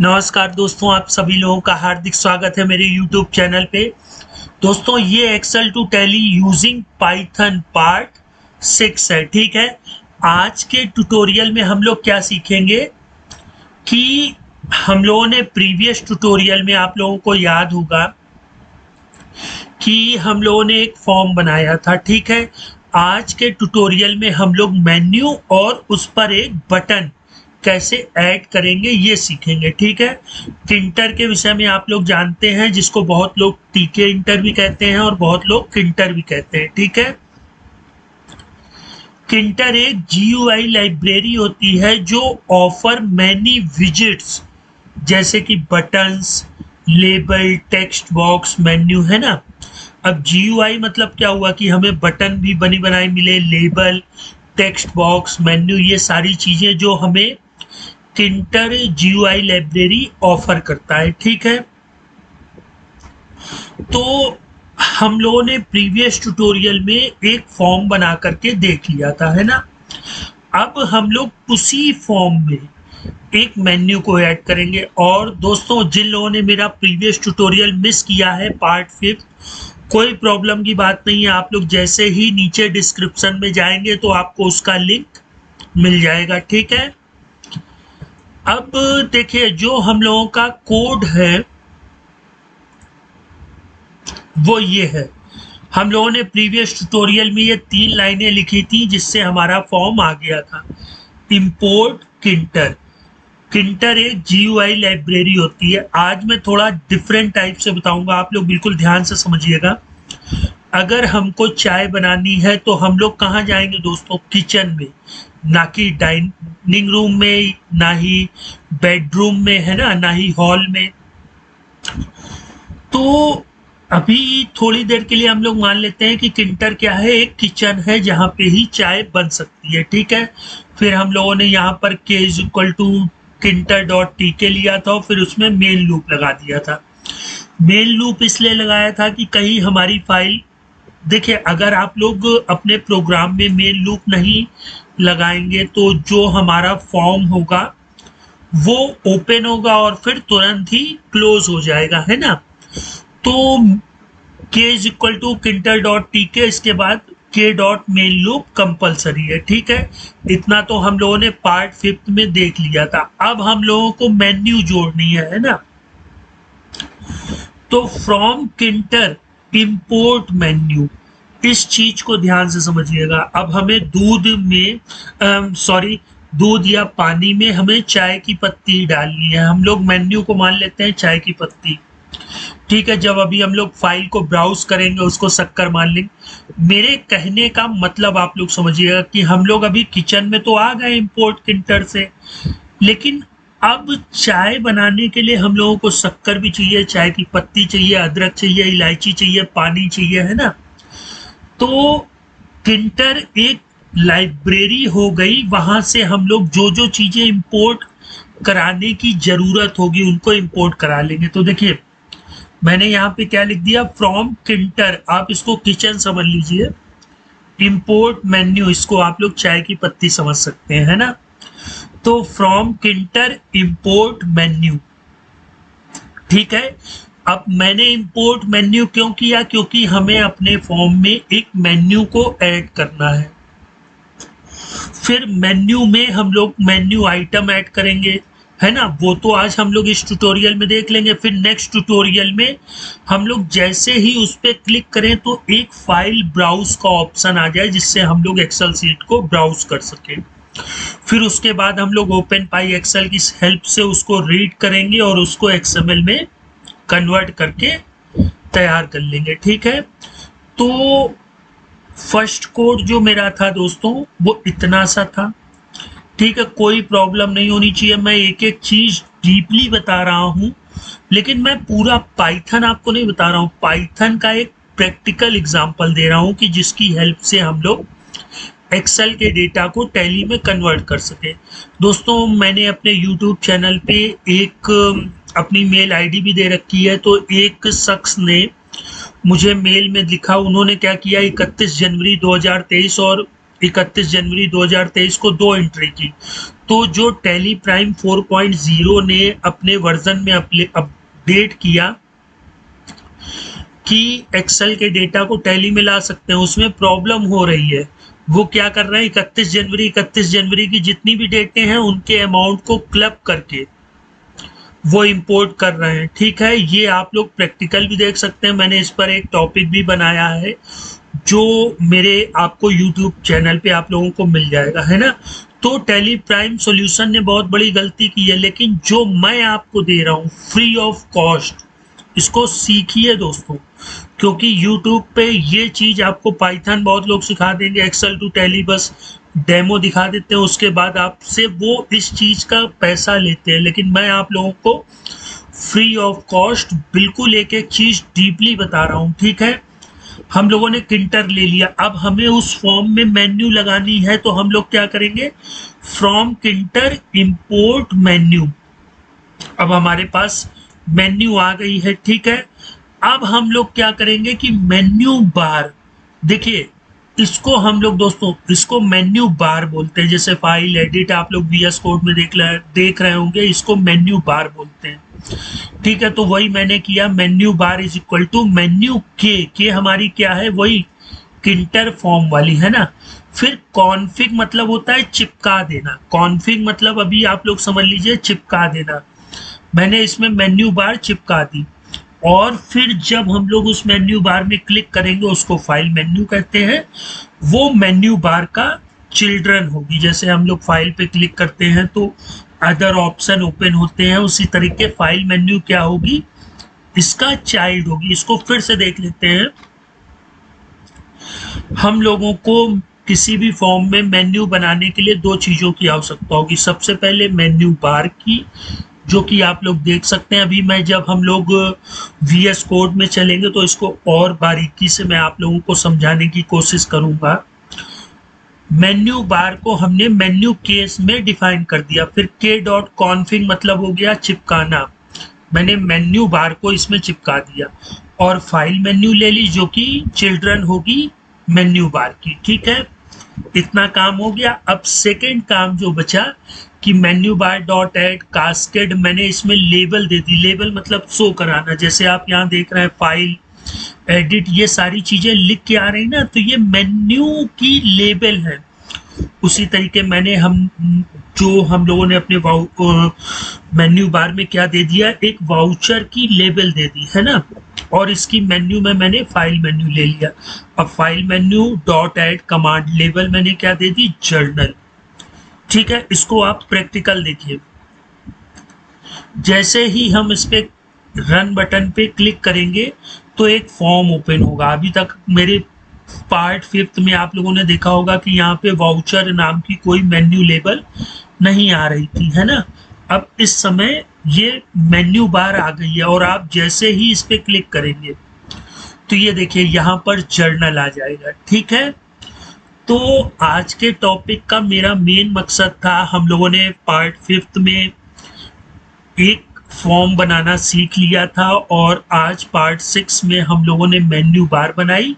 नमस्कार दोस्तों, आप सभी लोगों का हार्दिक स्वागत है मेरे YouTube चैनल पे। दोस्तों, ये Excel to Tally using Python part 6 है। ठीक है, आज के ट्यूटोरियल में हम लोग क्या सीखेंगे कि हम लोगों ने प्रीवियस ट्यूटोरियल में, आप लोगों को याद होगा कि हम लोगों ने एक फॉर्म बनाया था। ठीक है, आज के ट्यूटोरियल में हम लोग मेन्यू और उस पर एक बटन कैसे ऐड करेंगे ये सीखेंगे। ठीक है, किंटर के विषय में आप लोग जानते हैं, जिसको बहुत लोग टीके इंटर भी कहते हैं और बहुत लोग किंटर भी कहते हैं। ठीक है, किंटर एक GUI लाइब्रेरी होती है जो ऑफर मैनी विजेट्स, जैसे कि buttons, label, text box, menu, है ना। अब GUI मतलब क्या हुआ कि हमें बटन भी बनी बनाई मिले, लेबल, टेक्स्ट बॉक्स, मेन्यू, ये सारी चीजें जो हमें किंटर GUI लाइब्रेरी ऑफर करता है। ठीक है, तो हम लोगों ने प्रीवियस ट्यूटोरियल में एक फॉर्म बना करके देख लिया था, है ना। अब हम लोग उसी फॉर्म में एक मेन्यू को ऐड करेंगे। और दोस्तों, जिन लोगों ने मेरा प्रीवियस ट्यूटोरियल मिस किया है पार्ट 5, कोई प्रॉब्लम की बात नहीं है। आप लोग जैसे ही नीचे डिस्क्रिप्शन में जाएंगे तो आपको उसका लिंक मिल जाएगा। ठीक है, अब देखिए, जो हम लोगों का कोड है वो ये है। हम लोगों ने प्रीवियस ट्यूटोरियल में ये 3 लाइनें लिखी थी जिससे हमारा फॉर्म आ गया था। इंपोर्ट किंटर। किंटर एक GUI लाइब्रेरी होती है। आज मैं थोड़ा डिफरेंट टाइप से बताऊंगा, आप लोग बिल्कुल ध्यान से समझिएगा। अगर हमको चाय बनानी है तो हम लोग कहाँ जाएंगे दोस्तों? किचन में, ना कि डाइनिंग रूम में, ना ही बेडरूम में, है ना, ना ही हॉल में। तो अभी थोड़ी देर के लिए हम लोग मान लेते हैं कि किंटर क्या है, एक किचन है जहाँ पे ही चाय बन सकती है। ठीक है, फिर हम लोगों ने यहाँ पर k=kinter.tk लिया था और फिर उसमें मेन लूप लगा दिया था। मेन लूप इसलिए लगाया था कि कहीं हमारी फाइल, देखिए, अगर आप लोग अपने प्रोग्राम में मेन लूप नहीं लगाएंगे तो जो हमारा फॉर्म होगा वो ओपन होगा और फिर तुरंत ही क्लोज हो जाएगा, है ना। तो k=kinter.tk, इसके बाद k.main loop कंपलसरी है। ठीक है, इतना तो हम लोगों ने पार्ट 5 में देख लिया था। अब हम लोगों को मेन्यू जोड़नी है ना। तो फ्रॉम किंटर इंपोर्ट मेन्यू, इस चीज को ध्यान से समझिएगा। अब हमें दूध या पानी में हमें चाय की पत्ती डालनी है। हम लोग मेन्यू को मान लेते हैं चाय की पत्ती। ठीक है, जब अभी हम लोग फाइल को ब्राउज करेंगे उसको शक्कर मान लेंगे। मेरे कहने का मतलब आप लोग समझिएगा कि हम लोग अभी किचन में तो आ गए इंपोर्ट किंटर से, लेकिन अब चाय बनाने के लिए हम लोगों को शक्कर भी चाहिए, चाय की पत्ती चाहिए, अदरक चाहिए, इलायची चाहिए, पानी चाहिए, है ना। तो किंटर एक लाइब्रेरी हो गई, वहां से हम लोग जो जो चीजें इंपोर्ट कराने की जरूरत होगी उनको इंपोर्ट करा लेंगे। तो देखिए, मैंने यहाँ पे क्या लिख दिया, फ्रॉम किंटर, आप इसको किचन समझ लीजिए। इंपोर्ट मेन्यू, इसको आप लोग चाय की पत्ती समझ सकते हैं, है ना। तो फ्रॉम किंटर इंपोर्ट मेन्यू। ठीक है, अब मैंने इंपोर्ट मेन्यू क्यों किया? क्योंकि हमें अपने फॉर्म में एक मेन्यू को ऐड करना है। फिर मेन्यू में हम लोग मेन्यू आइटम ऐड करेंगे, है ना। वो तो आज हम लोग इस ट्यूटोरियल में देख लेंगे। फिर नेक्स्ट ट्यूटोरियल में हम लोग जैसे ही उस पर क्लिक करें तो एक फाइल ब्राउज का ऑप्शन आ जाए जिससे हम लोग एक्सेल सीट को ब्राउज कर सकें। फिर उसके बाद हम लोग ओपन पाई एक्सेल की हेल्प से उसको रीड करेंगे और उसको XML में कन्वर्ट करके तैयार कर लेंगे। ठीक है, तो फर्स्ट कोड जो मेरा था दोस्तों वो इतना सा था। ठीक है, कोई प्रॉब्लम नहीं होनी चाहिए। मैं एक एक चीज डीपली बता रहा हूं, लेकिन मैं पूरा पाइथन आपको नहीं बता रहा हूं। पाइथन का एक प्रैक्टिकल एग्जांपल दे रहा हूं कि जिसकी हेल्प से हम लोग एक्सेल के डेटा को टैली में कन्वर्ट कर सके। दोस्तों, मैंने अपने यूट्यूब चैनल पे एक अपनी मेल आईडी भी दे रखी है। तो एक शख्स ने मुझे मेल में लिखा, उन्होंने क्या किया, 31 जनवरी 2023 और 31 जनवरी 2023 को 2 एंट्री की। तो जो टैली प्राइम 4.0 ने अपने वर्जन में अपडेट किया कि एक्सेल के डेटा को टैली में ला सकते हैं, उसमें प्रॉब्लम हो रही है। वो क्या कर रहे हैं, 31 जनवरी की जितनी भी डेटें हैं उनके अमाउंट को क्लब करके वो इंपोर्ट कर रहे हैं। ठीक है, ये आप लोग प्रैक्टिकल भी देख सकते हैं, मैंने इस पर एक टॉपिक भी बनाया है जो मेरे आपको यूट्यूब चैनल पे आप लोगों को मिल जाएगा, है ना। तो टैली प्राइम सॉल्यूशन ने बहुत बड़ी गलती की है, लेकिन जो मैं आपको दे रहा हूँ फ्री ऑफ कॉस्ट, इसको सीखिए दोस्तों, क्योंकि यूट्यूब पे ये चीज़ आपको पाइथन बहुत लोग सिखा देंगे, एक्सेल टू टैली बस डेमो दिखा देते हैं, उसके बाद आपसे वो इस चीज़ का पैसा लेते हैं। लेकिन मैं आप लोगों को फ्री ऑफ कॉस्ट बिल्कुल एक एक चीज़ डीपली बता रहा हूँ। ठीक है, हम लोगों ने किंटर ले लिया, अब हमें उस फॉर्म में मेन्यू लगानी है, तो हम लोग क्या करेंगे, फ्रॉम किंटर इंपोर्ट मेन्यू। अब हमारे पास मेन्यू आ गई है। ठीक है, अब हम लोग क्या करेंगे कि मेन्यू बार, देखिए इसको हम लोग दोस्तों इसको मेन्यू बार बोलते हैं। जैसे फाइल एडिट आप लोग VS कोड में देख रहे होंगे, इसको मेन्यू बार बोलते हैं। ठीक है, तो वही मैंने किया, menu bar is equal to menu के हमारी क्या है, वही किंटर फॉर्म वाली है ना। फिर कॉन्फिग मतलब होता है चिपका देना, कॉन्फिग मतलब अभी आप लोग समझ लीजिए चिपका देना। मैंने इसमें मेन्यू बार चिपका दी, और फिर जब हम लोग उस मेन्यू बार में क्लिक करेंगे, उसको फाइल मेन्यू कहते हैं, वो मेन्यू बार का चिल्ड्रन होगी। जैसे हम लोग फाइल पे क्लिक करते हैं तो अदर ऑप्शन ओपन होते हैं, उसी तरीके फाइल मेन्यू क्या होगी, इसका चाइल्ड होगी। इसको फिर से देख लेते हैं। हम लोगों को किसी भी फॉर्म में मेन्यू बनाने के लिए दो चीज़ों की आवश्यकता होगी। सबसे पहले मेन्यू बार की, जो कि आप लोग देख सकते हैं। अभी मैं जब हम लोग VS कोड में चलेंगे तो इसको और बारीकी से मैं आप लोगों को समझाने की कोशिश करूंगा। मेन्यू बार को हमने मेन्यू केस में डिफाइन कर दिया। फिर k.config मतलब हो गया चिपकाना, मैंने मेन्यू बार को इसमें चिपका दिया, और फाइल मेन्यू ले ली जो कि चिल्ड्रन होगी मेन्यू बार की। ठीक है, इतना काम हो गया। अब सेकेंड काम जो बचा कि menu bar dot add cascade, मैंने इसमें लेबल दे दी। लेबल मतलब शो कराना, जैसे आप यहाँ देख रहे हैं फाइल एडिट, ये सारी चीजें लिख के आ रही ना, तो ये मेन्यू की लेबल है। उसी तरीके मैंने हम लोगों ने अपने मेन्यू बार में क्या दे दिया, एक वाउचर की लेबल दे दी है ना, और इसकी मेन्यू में मैंने फाइल मेन्यू ले लिया। अब file menu dot add command label मैंने क्या दे दी, जर्नल। ठीक है, इसको आप प्रैक्टिकल देखिए। जैसे ही हम इस पे रन बटन पे क्लिक करेंगे तो एक फॉर्म ओपन होगा। अभी तक मेरे पार्ट 5 में आप लोगों ने देखा होगा कि यहाँ पे वाउचर नाम की कोई मेन्यू लेबल नहीं आ रही थी, है ना। अब इस समय ये मेन्यू बार आ गई है, और आप जैसे ही इस पे क्लिक करेंगे तो ये देखिए यहाँ पर जर्नल आ जाएगा। ठीक है, तो आज के टॉपिक का मेरा मेन मकसद था, हम लोगों ने पार्ट 5 में एक फॉर्म बनाना सीख लिया था, और आज पार्ट 6 में हम लोगों ने मेन्यू बार बनाई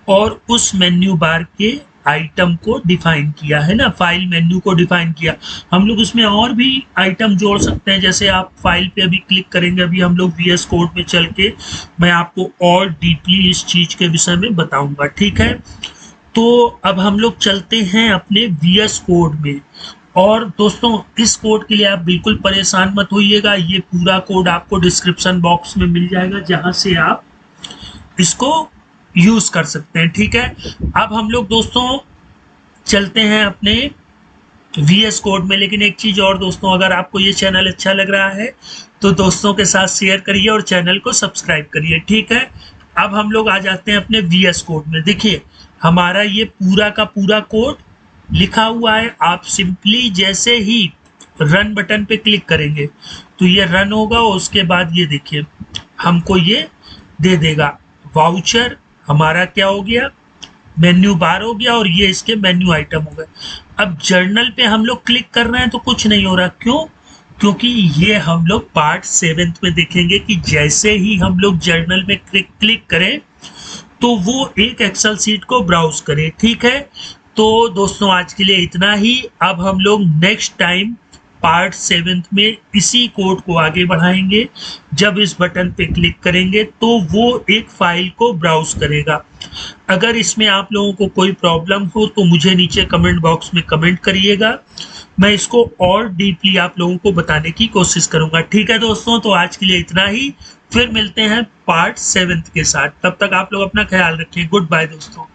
और उस मेन्यू बार के आइटम को डिफाइन किया, है ना, फाइल मेन्यू को डिफाइन किया। हम लोग इसमें और भी आइटम जोड़ सकते हैं, जैसे आप फाइल पे अभी क्लिक करेंगे, अभी हम लोग VS कोड में चल के मैं आपको और डीपली इस चीज के विषय में बताऊंगा। ठीक है, तो अब हम लोग चलते हैं अपने VS कोड में। और दोस्तों इस कोड के लिए आप बिल्कुल परेशान मत होइएगा, ये पूरा कोड आपको डिस्क्रिप्शन बॉक्स में मिल जाएगा, जहां से आप इसको यूज कर सकते हैं। ठीक है, अब हम लोग दोस्तों चलते हैं अपने VS कोड में। लेकिन एक चीज और दोस्तों, अगर आपको ये चैनल अच्छा लग रहा है तो दोस्तों के साथ शेयर करिए और चैनल को सब्सक्राइब करिए। ठीक है, अब हम लोग आ जाते हैं अपने VS कोड में। देखिए हमारा ये पूरा का पूरा कोड लिखा हुआ है। आप सिंपली जैसे ही रन बटन पे क्लिक करेंगे तो ये रन होगा, और उसके बाद ये देखिए हमको ये दे देगा वाउचर, हमारा क्या हो गया, मेन्यू बार हो गया, और ये इसके मेन्यू आइटम हो गए। अब जर्नल पे हम लोग क्लिक कर रहे हैं तो कुछ नहीं हो रहा, क्यों, क्योंकि ये हम लोग पार्ट 7 में देखेंगे कि जैसे ही हम लोग जर्नल में क्लिक करें तो वो एक एक्सेल सीट को ब्राउज करे। ठीक है, तो दोस्तों आज के लिए इतना ही। अब हम लोग नेक्स्ट टाइम पार्ट 7 में इसी कोड को आगे बढ़ाएंगे। जब इस बटन पे क्लिक करेंगे तो वो एक फाइल को ब्राउज करेगा। अगर इसमें आप लोगों को कोई प्रॉब्लम हो तो मुझे नीचे कमेंट बॉक्स में कमेंट करिएगा, मैं इसको और डीपली आप लोगों को बताने की कोशिश करूंगा। ठीक है दोस्तों, तो आज के लिए इतना ही। फिर मिलते हैं पार्ट 7 के साथ। तब तक आप लोग अपना ख्याल रखिए। गुड बाय दोस्तों।